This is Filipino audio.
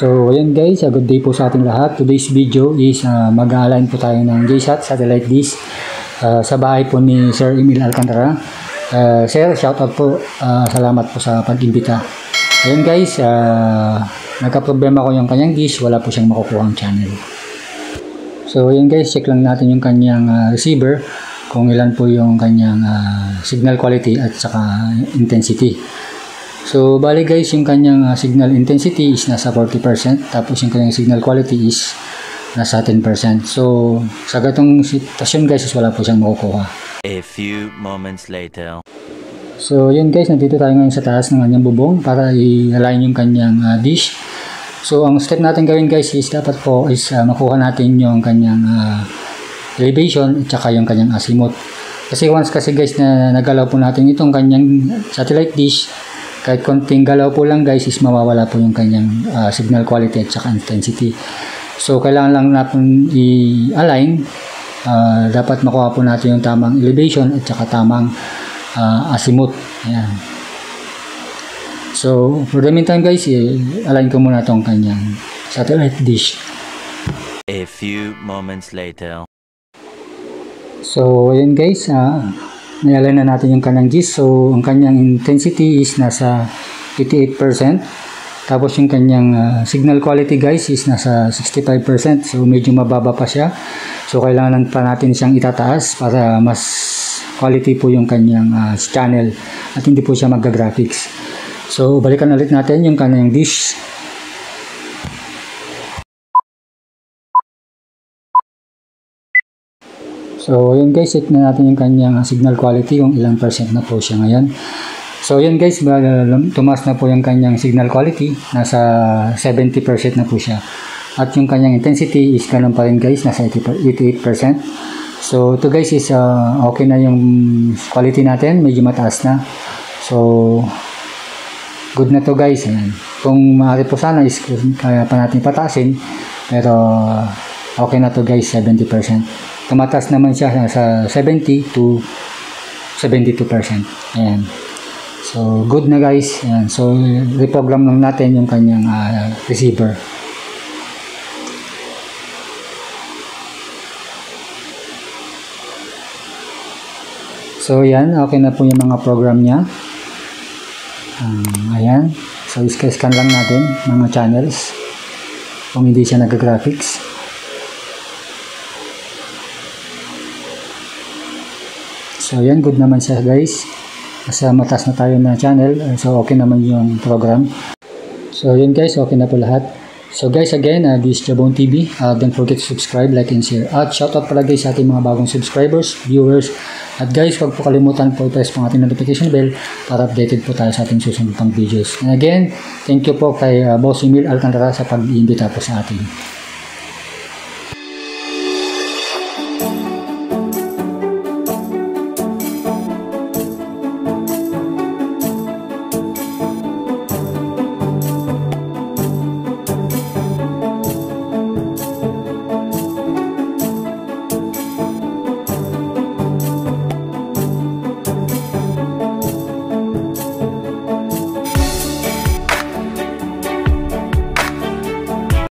So ayan guys, good day po sa ating lahat. Today's video is mag-align po tayo ng GSAT satellite dish sa bahay po ni Sir Emil Alcantara. Sir, shoutout po. Salamat po sa pag-imbita. Ayan guys, nagka-problema ko yung kanyang dish, wala po siyang makukuha ang channel. So ayan guys, check lang natin yung kanyang receiver kung ilan po yung kanyang signal quality at saka intensity. So, bali guys, yung kanyang signal intensity is nasa 40%, tapos yung kanyang signal quality is nasa 10%. So, sa gatong sitwasyon guys, is wala po siyang makukuha. A few moments later. So, yun guys, nandito tayo ngayon sa taas ng kanyang bubong para i-align yung kanyang dish. So, ang step natin gawin guys is dapat po is makuha natin yung kanyang elevation at saka yung kanyang azimuth. Kasi once kasi guys na nagalaw po natin itong kanyang satellite dish, kahit konting galaw po lang guys is mawawala po yung kanyang signal quality at saka intensity. So kailangan lang natin i-align, dapat makuha po natin yung tamang elevation at saka tamang azimuth. Ayan. So for the meantime guys, i-align ko muna itong kanyang satellite dish. A few moments later. So ayan guys, na-align na natin yung kanyang dish. So ang kanyang intensity is nasa 88%. Tapos yung kanyang signal quality guys is nasa 65%. So medyo mababa pa siya. So kailangan pa natin siyang itataas para mas quality po yung kanyang channel at hindi po siya magga-graphics. So balikan ulit natin yung kanyang dish. So, yun guys, check na natin yung kanyang signal quality, kung ilang percent na po siya ngayon. So, yun guys, tumaas na po yung kanyang signal quality, nasa 70% na po siya. At yung kanyang intensity is ganun pa rin guys, nasa 88%. So, ito guys is okay na yung quality natin, medyo mataas na. So, good na to guys. Ayan. Kung maaari po sana is kaya pa natin pataasin, pero okay na to guys, 70%. Tumataas naman siya sa 70 to 72%. Ayan. So, good na guys. Ayan. So, reprogram lang natin yung kanyang receiver. So, ayan. Okay na po yung mga program niya. Ayan. So, scan lang natin mga channels kung hindi siya nag-graphics. So yan, good naman siya guys. Kasi mataas na tayo na channel. So okay naman yung program. So yun guys, okay na po lahat. So guys, again, this is Jabon TV. Don't forget to subscribe, like, and share. At shoutout pala guys sa ating mga bagong subscribers, viewers. At guys, huwag po kalimutan po i-press po ating notification bell para updated po tayo sa ating susunod pang videos. And again, thank you po kay Boss Emil Alcantara sa pag-iimbita po sa atin.